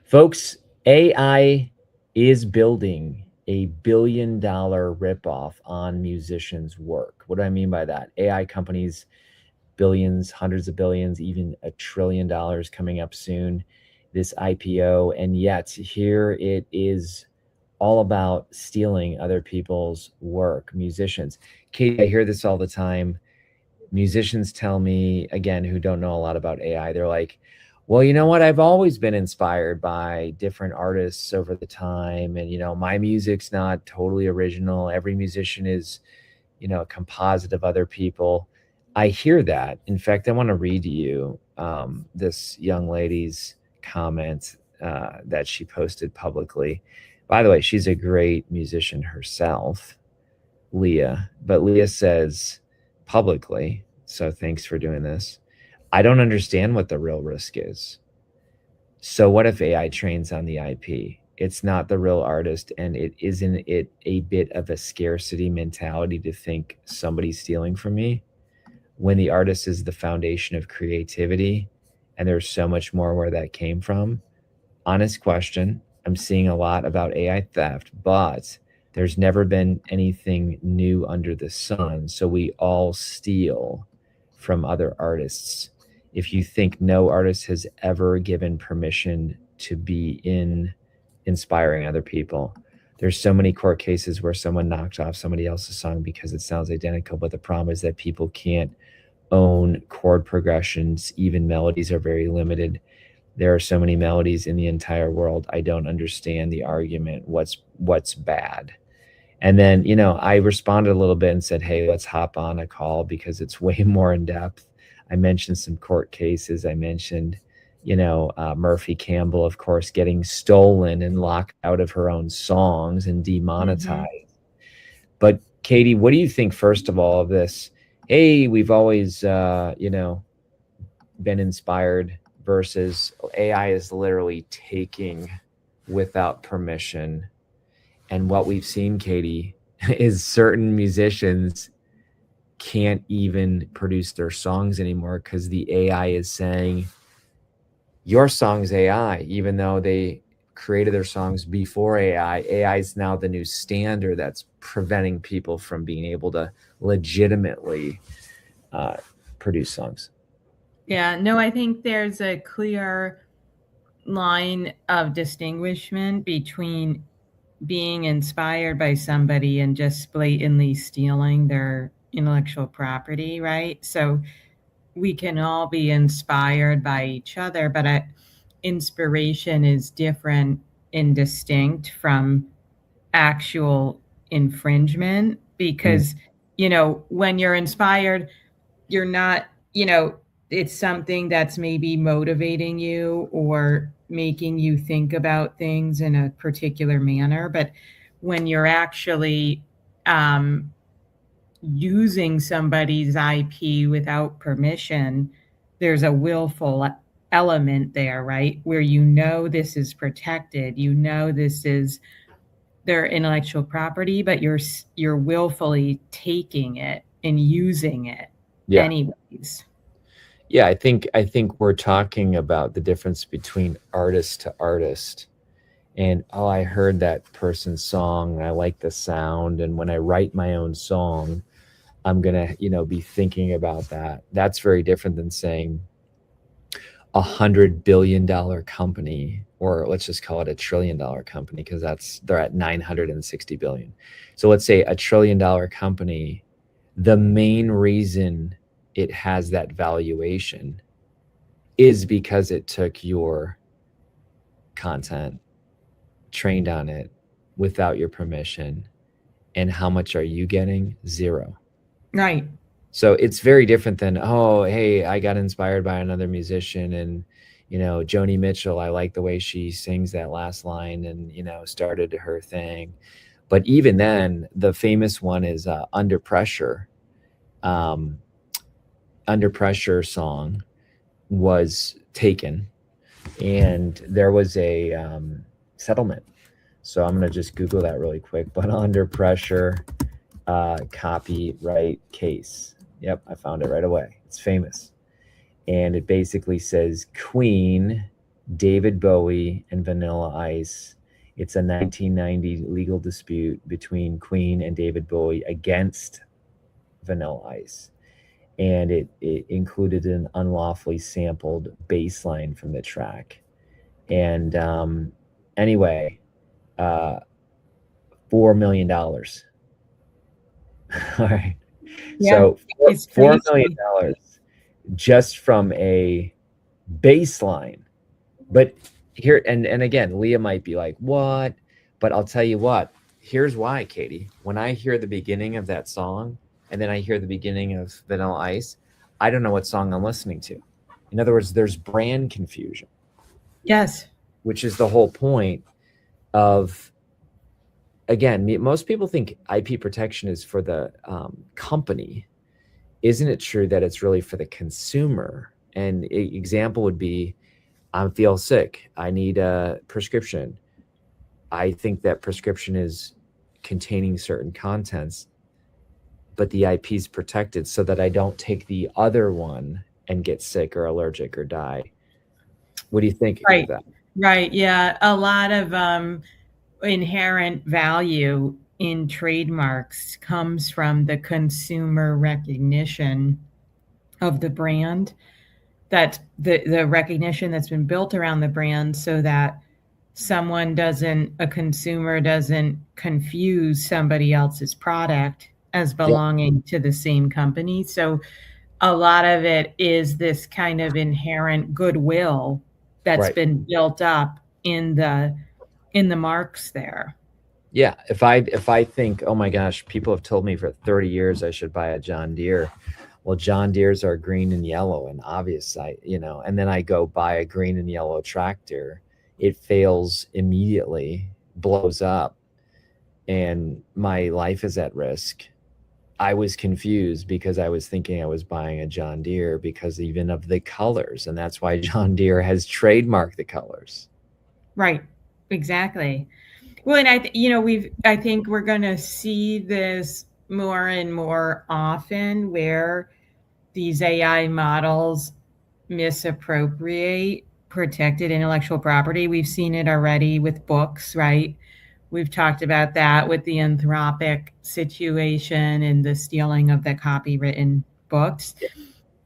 Folks, AI is building a billion-dollar ripoff on musicians' work. What do I mean by that? AI companies, billions, hundreds of billions, even $1 trillion coming up soon, this IPO. And yet here it is all about stealing other people's work, musicians. Katie, I hear this all the time. Musicians tell me, again, who don't know a lot about AI, they're like, well, you know what? I've always been inspired by different artists over the time. And, my music's not totally original. Every musician is, a composite of other people. I hear that. In fact, I want to read to you this young lady's comment that she posted publicly. By the way, she's a great musician herself, Leah. But Leah says publicly, so thanks for doing this, I don't understand what the real risk is. So what if AI trains on the IP? It's not the real artist, and isn't it a bit of a scarcity mentality to think somebody's stealing from me when the artist is the foundation of creativity and there's so much more where that came from? Honest question. I'm seeing a lot about AI theft, but there's never been anything new under the sun. So we all steal from other artists. If you think no artist has ever given permission to be in inspiring other people, there's so many court cases where someone knocked off somebody else's song because it sounds identical. But the problem is that people can't own chord progressions. Even melodies are very limited. There are so many melodies in the entire world. I don't understand the argument. What's bad? And then, I responded a little bit and said, hey, let's hop on a call because it's way more in depth. I mentioned some court cases. I mentioned, Murphy Campbell, of course, getting stolen and locked out of her own songs and demonetized. But Katie, what do you think, first of all, of this? Hey, we've always, been inspired versus AI is literally taking without permission. And what we've seen, Katie, is certain musicians can't even produce their songs anymore because the AI is saying, your song's AI, even though they created their songs before AI. AI is now the new standard that's preventing people from being able to legitimately produce songs. Yeah, no, I think there's a clear line of distinguishment between being inspired by somebody and just blatantly stealing their intellectual property, right? So we can all be inspired by each other, but inspiration is different and distinct from actual infringement because, when you're inspired, you're not, it's something that's maybe motivating you or making you think about things in a particular manner. But when you're actually using somebody's IP without permission, there's a willful element there, right? Where this is protected, this is their intellectual property, but you're willfully taking it and using it anyways. Yeah, I think we're talking about the difference between artist to artist. And I heard that person's song and I like the sound, and when I write my own song, I'm gonna, be thinking about that. That's very different than saying $100 billion company, or let's just call it $1 trillion company, because they're at 960 billion. So let's say $1 trillion company, the main reason it has that valuation is because it took your content, trained on it without your permission. And how much are you getting? Zero. Right. So it's very different than, oh, hey, I got inspired by another musician and, Joni Mitchell, I like the way she sings that last line and, started her thing. But even then, the famous one is Under Pressure. Under Pressure song was taken and there was a settlement. So I'm going to just Google that really quick. But Under Pressure copyright case. Yep, I found it right away. It's famous. And it basically says Queen David Bowie and Vanilla Ice. It's a 1990 legal dispute between Queen and David Bowie against Vanilla Ice. And it included an unlawfully sampled bass line from the track. And anyway, $4 million. All right. Yeah, So it's $4 million just from a baseline. But here, and again, Leah might be like, what? But I'll tell you what, here's why, Katie. When I hear the beginning of that song and then I hear the beginning of Vanilla Ice, I don't know what song I'm listening to. In other words, there's brand confusion. Yes. Which is the whole point of, again, most people think IP protection is for the company. Isn't it true that it's really for the consumer? And an example would be, I feel sick. I need a prescription. I think that prescription is containing certain contents, but the IP is protected so that I don't take the other one and get sick or allergic or die. What do you think Right. of that? Right. Yeah. A lot of inherent value in trademarks comes from the consumer recognition of the brand, that the recognition that's been built around the brand, so that a consumer doesn't confuse somebody else's product as belonging to the same company. So a lot of it is this kind of inherent goodwill that's been built up in the marks there. Yeah, if I think, oh my gosh, people have told me for 30 years I should buy a John Deere. Well, John Deere's are green and yellow and obvious, and then I go buy a green and yellow tractor, it fails immediately, blows up, and my life is at risk. I was confused because I was thinking I was buying a John Deere because even of the colors, and that's why John Deere has trademarked the colors. Right. Exactly. Well, and I think we're going to see this more and more often, where these AI models misappropriate protected intellectual property. We've seen it already with books, right? We've talked about that with the Anthropic situation and the stealing of the copywritten books.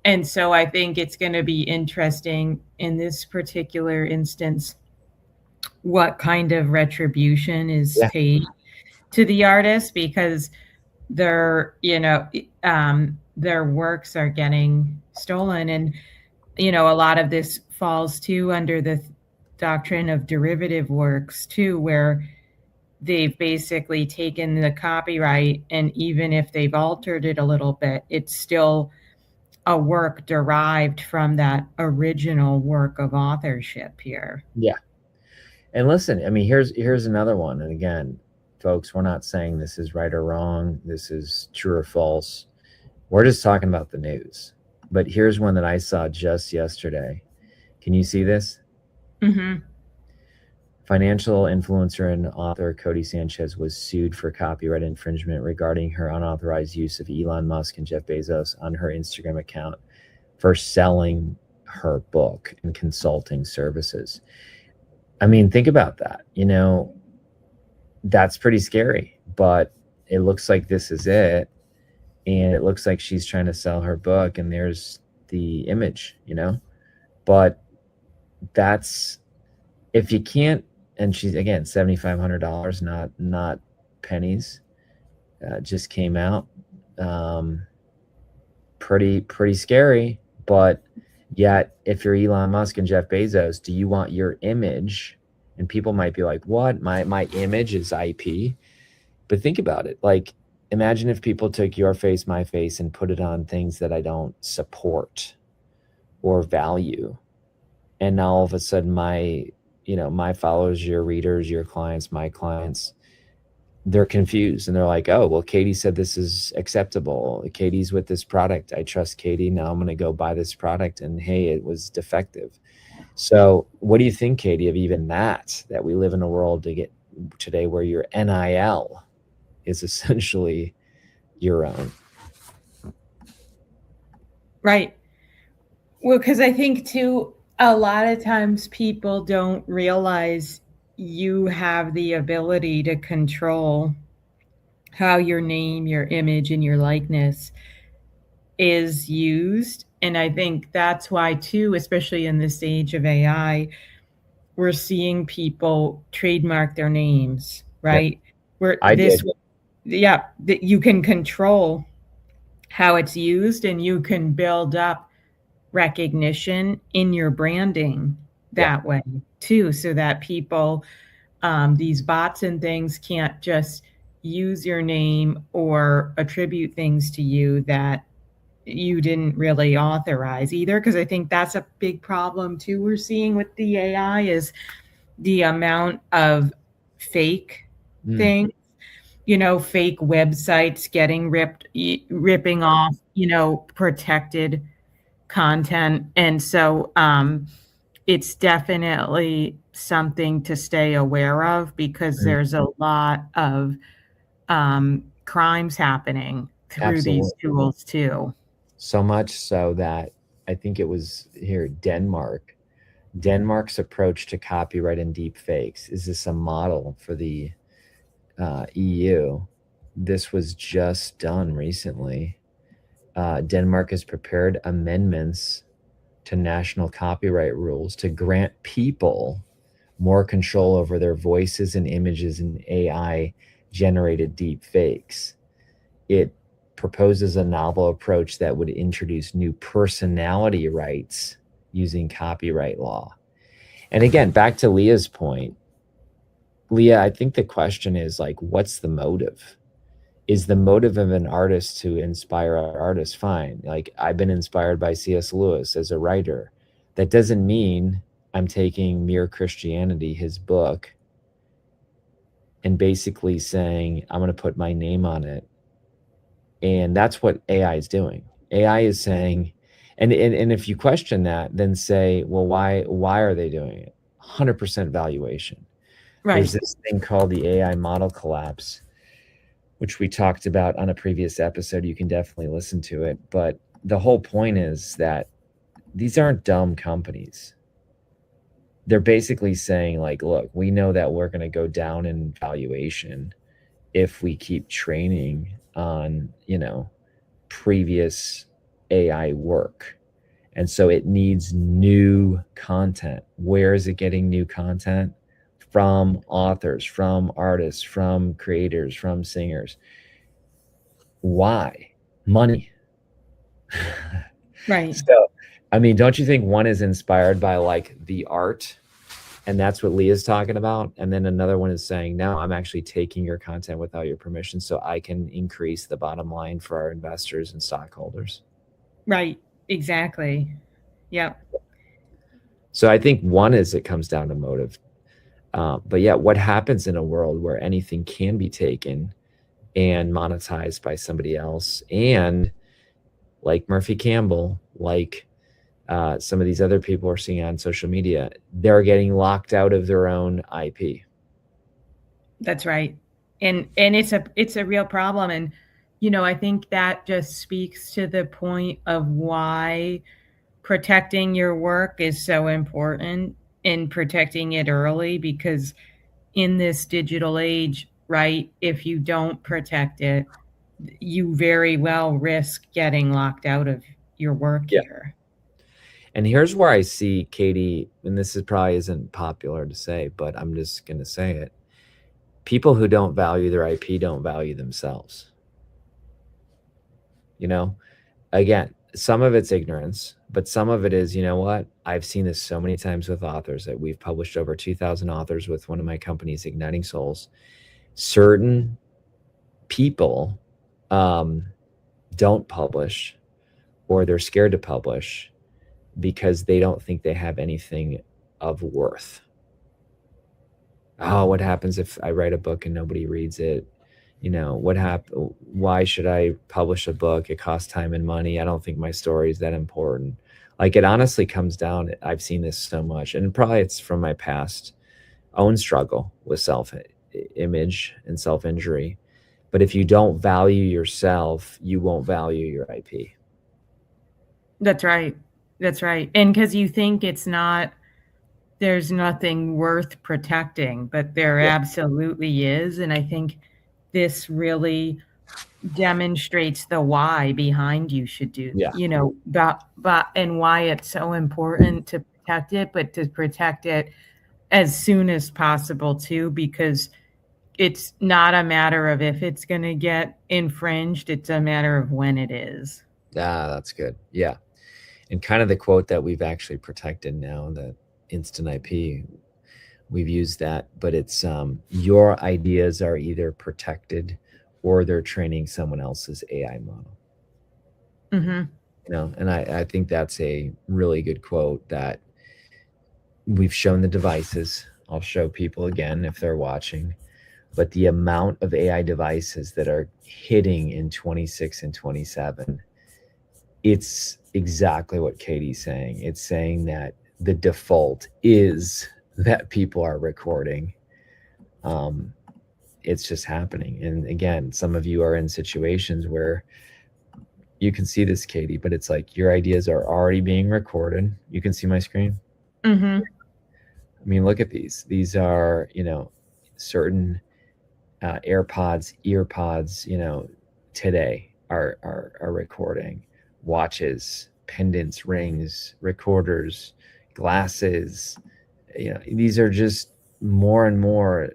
And so I think it's going to be interesting in this particular instance what kind of retribution is paid to the artist, because their works are getting stolen. And a lot of this falls too under the doctrine of derivative works too, where they've basically taken the copyright, and even if they've altered it a little bit, it's still a work derived from that original work of authorship here. Yeah. And listen, I mean, here's another one. And again, folks, we're not saying this is right or wrong, this is true or false. We're just talking about the news. But here's one that I saw just yesterday. Can you see this? Mm-hmm. Financial influencer and author Cody Sanchez was sued for copyright infringement regarding her unauthorized use of Elon Musk and Jeff Bezos on her Instagram account for selling her book and consulting services. I mean, think about that. That's pretty scary, but it looks like this is it. And it looks like she's trying to sell her book, and there's the image, but that's, if you can't, and she's, again, $7,500, not pennies, just came out. Pretty scary. But yet, if you're Elon Musk and Jeff Bezos, do you want your image? And people might be like, what? My image is IP. But think about it. Like, imagine if people took your face, my face, and put it on things that I don't support or value. And now all of a sudden my followers, your readers, your clients, my clients, they're confused, and they're like, oh, well, Katie said this is acceptable. Katie's with this product. I trust Katie. Now I'm going to go buy this product, and hey, it was defective. So what do you think, Katie, of even that we live in a world today where your NIL is essentially your own? Right. Well, because I think too, A lot of times people don't realize you have the ability to control how your name, your image, and your likeness is used. And I think that's why, too, especially in this age of AI, we're seeing people trademark their names, Yep. right? Where I did. yeah, that you can control how it's used and you can build up recognition in your branding Yeah. that way too, so that people, these bots and things can't just use your name or attribute things to you that you didn't really authorize either. Because I think that's a big problem too we're seeing with the AI is the amount of fake Mm. things, fake websites getting ripping off, protected content. And so it's definitely something to stay aware of because Mm. there's a lot of crimes happening through these Absolutely. tools too. So much so that I think it was here, Denmark. Denmark's approach to copyright and deep fakes. Is this a model for the EU? This was just done recently. Denmark has prepared amendments to national copyright rules to grant people more control over their voices and images in AI generated deep fakes. It proposes a novel approach that would introduce new personality rights using copyright law. And again, back to Leah's point, Leah, I think the question is like, what's the motive? Is the motive of an artist to inspire our artists? Fine. Like, I've been inspired by C.S. Lewis as a writer. That doesn't mean I'm taking Mere Christianity, his book, and basically saying, I'm going to put my name on it. And that's what AI is doing. AI is saying, and if you question that, then say, well, why are they doing it? 100% valuation. There's Right. this thing called the AI model collapse, which we talked about on a previous episode. You can definitely listen to it. But the whole point is that these aren't dumb companies. They're basically saying, like, look, we know that we're going to go down in valuation if we keep training on, previous AI work. And so it needs new content. Where is it getting new content? From authors, from artists, from creators, from singers. Why? Money. Right. So, I mean, don't you think one is inspired by like the art? And that's what Leah's talking about. And then another one is saying, no, I'm actually taking your content without your permission so I can increase the bottom line for our investors and stockholders. Right. Exactly. Yep. So I think one is it comes down to motive. But yeah, what happens in a world where anything can be taken and monetized by somebody else? And like Murphy Campbell, like some of these other people we're seeing on social media, they're getting locked out of their own IP. That's right. And it's a real problem. And I think that just speaks to the point of why protecting your work is so important and protecting it early, because in this digital age, right, if you don't protect it, you very well risk getting locked out of your work Yeah. here. And here's where I see, Katie, and this is probably isn't popular to say, but I'm just going to say it. People who don't value their IP don't value themselves. Again, some of it's ignorance, but some of it is, you know what? I've seen this so many times with authors that we've published over 2,000 authors with one of my companies, Igniting Souls. Certain people don't publish, or they're scared to publish because they don't think they have anything of worth. Oh, what happens if I write a book and nobody reads it? Why should I publish a book? It costs time and money. I don't think my story is that important. Like, it honestly comes down, I've seen this so much, and probably it's from my past own struggle with self-image and self-injury. But if you don't value yourself, you won't value your IP. That's right. That's right. And because you think there's nothing worth protecting, but there Yeah. absolutely is. And I think this really demonstrates the why behind you should do, Yeah. but and why it's so important to protect it, but to protect it as soon as possible too, because it's not a matter of if it's going to get infringed, it's a matter of when it is. That's good. Yeah. And kind of the quote that we've actually protected now, the instant IP, we've used that, but it's your ideas are either protected or they're training someone else's AI model. Mm-hmm. And I think that's a really good quote that we've shown the devices. I'll show people again if they're watching, but the amount of AI devices that are hitting in 26 and 27, it's exactly what Katie's saying. It's saying that the default is that people are recording. It's just happening. And again, some of you are in situations where you can see this, Katie, but it's like your ideas are already being recorded. You can see my screen. Mm-hmm. I mean, look at these. These are, certain AirPods, earpods, today are recording. Watches, pendants, rings, recorders, glasses. These are just more and more.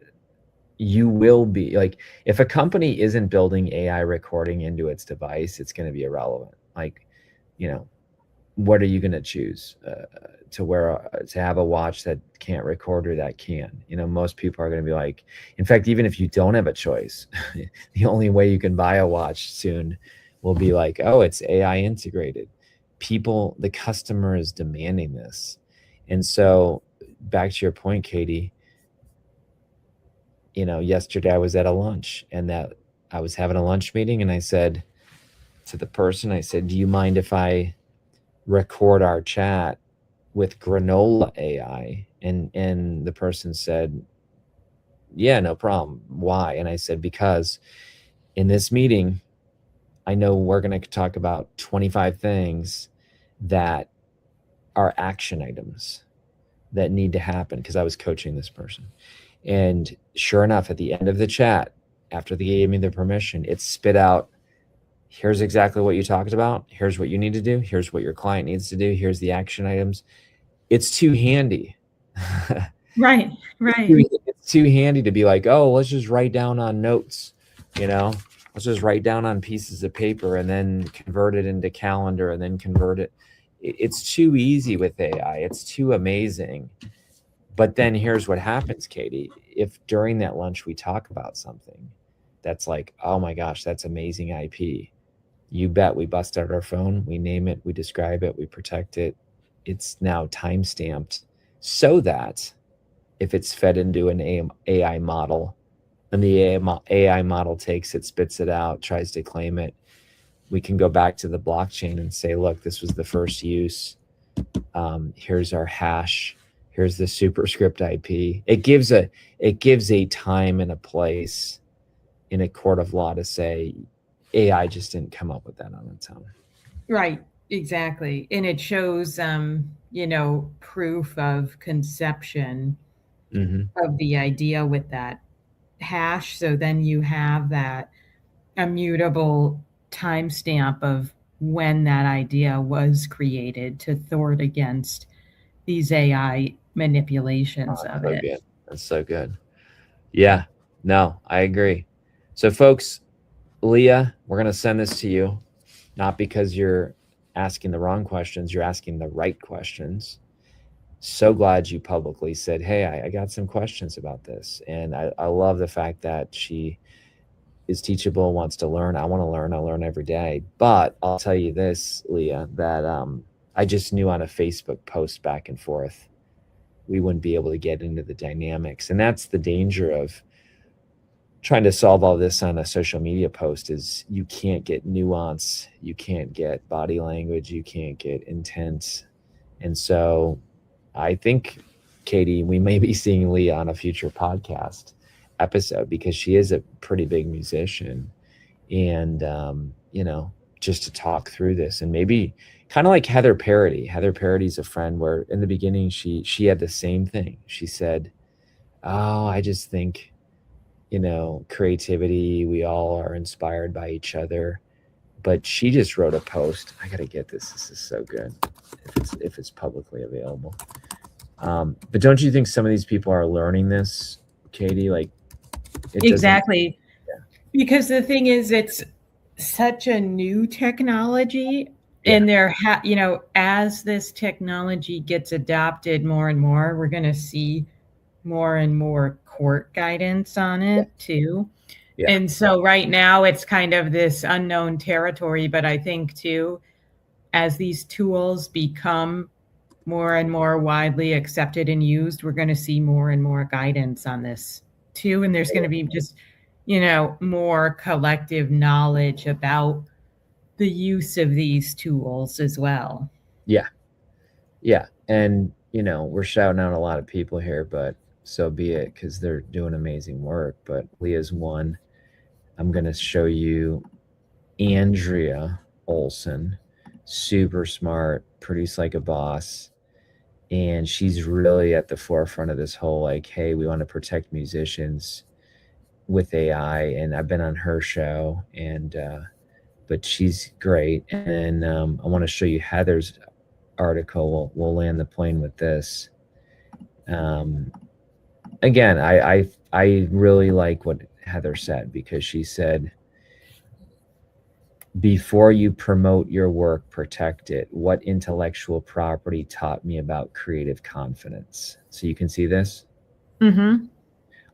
You will be like, if a company isn't building AI recording into its device, it's going to be irrelevant. Like, you know, what are you going to choose to wear to have a watch that can't record or that can? Most people are going to be like, in fact, even if you don't have a choice, the only way you can buy a watch soon will be like, oh, it's AI integrated. The customer is demanding this. And so back to your point, Katie, yesterday I was at a lunch and that I was having a lunch meeting and I said to the person, I said, do you mind if I record our chat with granola AI? And the person said, yeah, no problem. Why? And I said, because in this meeting, I know we're going to talk about 25 things that are action items that need to happen, because I was coaching this person. And sure enough, at the end of the chat, after they gave me the permission, it spit out, here's exactly what you talked about. Here's what you need to do. Here's what your client needs to do. Here's the action items. It's too handy. Right. It's too handy to be like, oh, let's just write down on notes, let's just write down on pieces of paper and then convert it into calendar and then convert it. It's too easy with AI. It's too amazing. But then here's what happens, Katie. If during that lunch we talk about something that's like, oh my gosh, that's amazing IP, you bet we bust out our phone, we name it, we describe it, we protect it. It's now time stamped so that if it's fed into an AI model and the AI model takes it, spits it out, tries to claim it, we can go back to the blockchain and say, look, this was the first use. Here's our hash. Here's the superscript IP. It gives a time and a place in a court of law to say AI just didn't come up with that on its own. Right. Exactly. And it shows, proof of conception of the idea with that hash. So then you have that immutable timestamp of when that idea was created to thwart against these AI manipulations of So it. good. That's so good. Yeah, no, I agree. So folks, Leah, we're going to send this to you, not because you're asking the wrong questions, you're asking the right questions. So glad you publicly said, hey, I got some questions about this. And I love the fact that she is teachable, wants to learn. I want to learn. I learn every day. But I'll tell you this, Leah, that I just knew on a Facebook post back and forth, we wouldn't be able to get into the dynamics. And that's the danger of trying to solve all this on a social media post, is you can't get nuance, you can't get body language, you can't get intent. And so I think, Katie, we may be seeing Leah on a future podcast episode, because she is a pretty big musician. And, just to talk through this, and maybe Kind of like Heather Parody. Heather Parody's a friend where in the beginning she had the same thing. She said, "Oh, I just think, creativity, we all are inspired by each other." But she just wrote a post. I gotta get this. This is so good. If it's publicly available. But don't you think some of these people are learning this, Katie? Like it doesn't. Exactly. Because the thing is, it's such a new technology, Yeah. and as this technology gets adopted more and more, we're going to see more and more court guidance on Yeah. it too. Yeah. And so right now it's kind of this unknown territory, but I think too, as these tools become more and more widely accepted and used, we're going to see more and more guidance on this too. And there's going to be just, more collective knowledge about the use of these tools as well. Yeah. Yeah. And we're shouting out a lot of people here, but so be it, because they're doing amazing work. But Leah's one. I'm gonna show you Andrea Olson, super smart, produced like a boss. And she's really at the forefront of this whole like, hey, we want to protect musicians with AI. And I've been on her show, and but she's great. And I want to show you Heather's article. We'll land the plane with this. Again, I really like what Heather said, because she said, before you promote your work, protect it. What intellectual property taught me about creative confidence? So you can see this. Mm-hmm.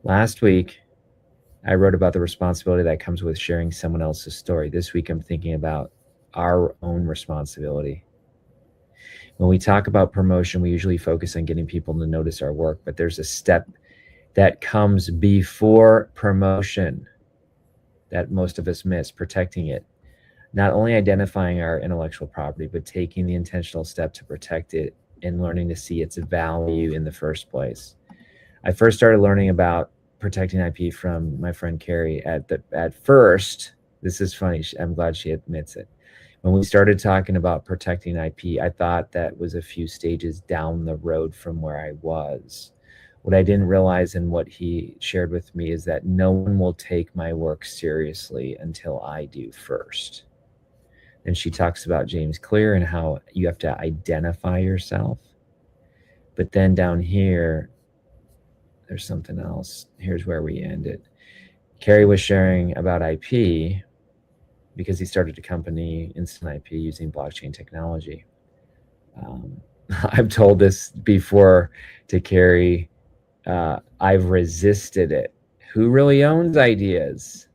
Last week, I wrote about the responsibility that comes with sharing someone else's story. This week, I'm thinking about our own responsibility. When we talk about promotion, we usually focus on getting people to notice our work, but there's a step that comes before promotion that most of us miss: protecting it. Not only identifying our intellectual property, but taking the intentional step to protect it and learning to see its value in the first place. I first started learning about protecting IP from my friend Kary. At first, this is funny, I'm glad she admits it. When we started talking about protecting IP, I thought that was a few stages down the road from where I was. What I didn't realize, and what he shared with me, is that no one will take my work seriously until I do first. And she talks about James Clear and how you have to identify yourself. But then down here, there's something else. Here's where we ended. Kary was sharing about IP because he started a company, Instant IP, using blockchain technology. I've told this before to Kary. I've resisted it. Who really owns ideas?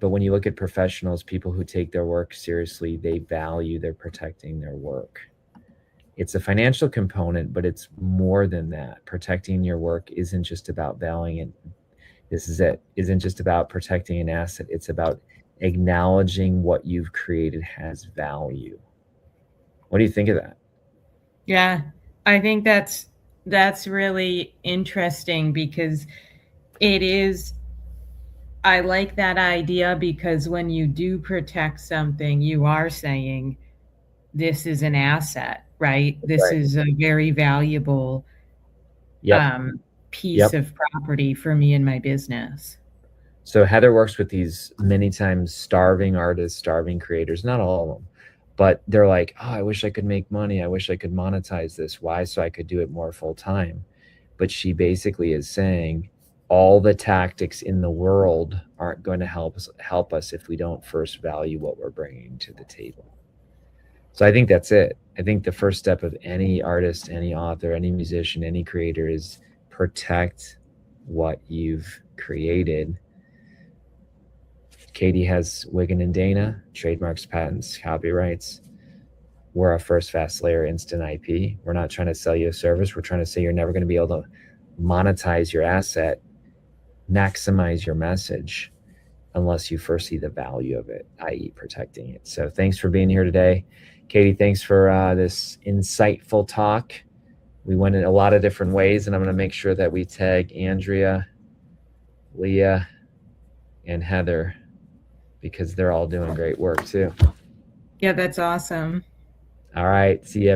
But when you look at professionals, people who take their work seriously, they value, they're protecting their work. It's a financial component, but it's more than that. Protecting your work isn't just about valuing it. This is it. Isn't just about protecting an asset. It's about acknowledging what you've created has value. What do you think of that? Yeah, I think that's really interesting, because it is, I like that idea, because when you do protect something, you are saying this is an asset, right? This Right. is a very valuable Yep. piece Yep. of property for me and my business. So Heather works with these many times starving artists, starving creators, not all of them, but they're like, oh, I wish I could make money. I wish I could monetize this. Why? So I could do it more full time. But she basically is saying all the tactics in the world aren't going to help us if we don't first value what we're bringing to the table. So I think that's it. I think the first step of any artist, any author, any musician, any creator is protect what you've created. Katie has Wigan and Dana, trademarks, patents, copyrights. We're a first fast layer instant IP. We're not trying to sell you a service. We're trying to say you're never going to be able to monetize your asset, maximize your message, unless you first see the value of it, i.e. protecting it. So thanks for being here today. Katie, thanks for this insightful talk. We went in a lot of different ways, and I'm going to make sure that we tag Andrea, Leah, and Heather, because they're all doing great work too. Yeah, that's awesome. All right. See you.